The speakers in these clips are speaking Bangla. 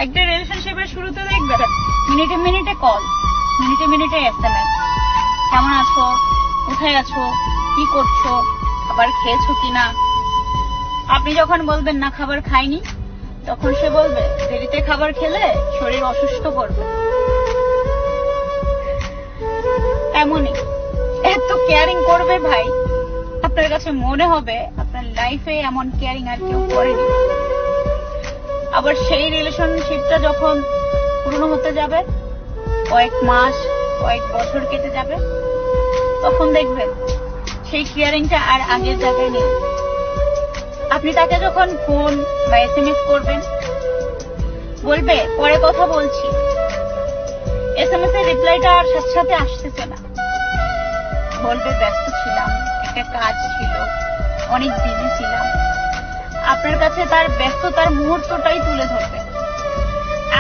একটা রিলেশনশিপের শুরুতে দেখবে মিনিটে মিনিটে কল, মিনিটে মিনিটে SMS, কেমন আছো, কোথায় আছো, কি করছো, খাবার খেয়েছো কিনা। আপনি যখন বলবেন না খাবার খাইনি, তখন সে বলবে দেরিতে খাবার খেলে শরীর অসুস্থ করবে। এমনই এত কেয়ারিং করবে ভাই, আপনার কাছে মনে হবে আপনার লাইফে এমন কেয়ারিং আর কেউ করেনি। আবার সেই রিলেশনশিপটা যখন পুরনো হতে যাবে, কয়েক মাস কয়েক বছর কেটে যাবে, তখন দেখবেন সেই কেয়ারিংটা আর আগের জায়গায় নেই। আপনি তাকে যখন ফোন বা SMS করবেন, বলবে পরে কথা বলছি, SMS এর রিপ্লাইটা আর সাথে সাথে আসতেছে না, বলবে ব্যস্ত ছিলাম, একটা কাজ ছিল, অনেক বিজি ছিলাম। আপনার কাছে তার ব্যস্ততার মুহূর্তটাই তুলে ধরবে।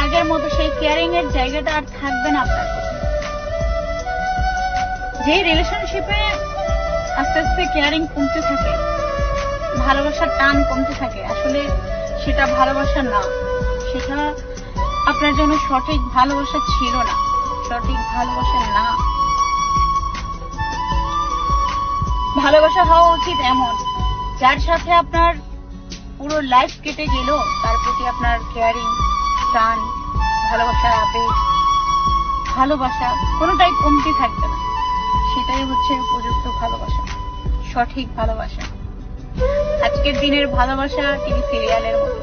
আগের মতো সেই কেয়ারিং এর জায়গাটা আর থাকবে না আপনার কাছে। যে রিলেশনশিপে আস্তে আস্তে কেয়ারিং কমতে থাকে, ভালোবাসার টান কমতে থাকে, আসলে সেটা ভালোবাসা না, সেটা আপনার জন্য সঠিক ভালোবাসা ছিল না, সঠিক ভালোবাসা না। ভালোবাসা হওয়া উচিত এমন, যার সাথে আপনার পুরো লাইফ কেটে গেল, তার প্রতি আপনার কেয়ারিং, টান, ভালোবাসার আবেগ, ভালোবাসা কোনোটাই কমতি থাকবে না। সেটাই হচ্ছে উপযুক্ত ভালোবাসা, সঠিক ভালোবাসা। আজকের দিনের ভালোবাসা টিভি সিরিয়ালের মতো,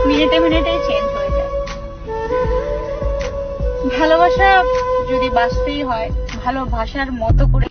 মিনিটে মিনিটে চেঞ্জ হয়ে যায়। ভালোবাসা যদি বাঁচতেই হয়, ভালোবাসার মতো করে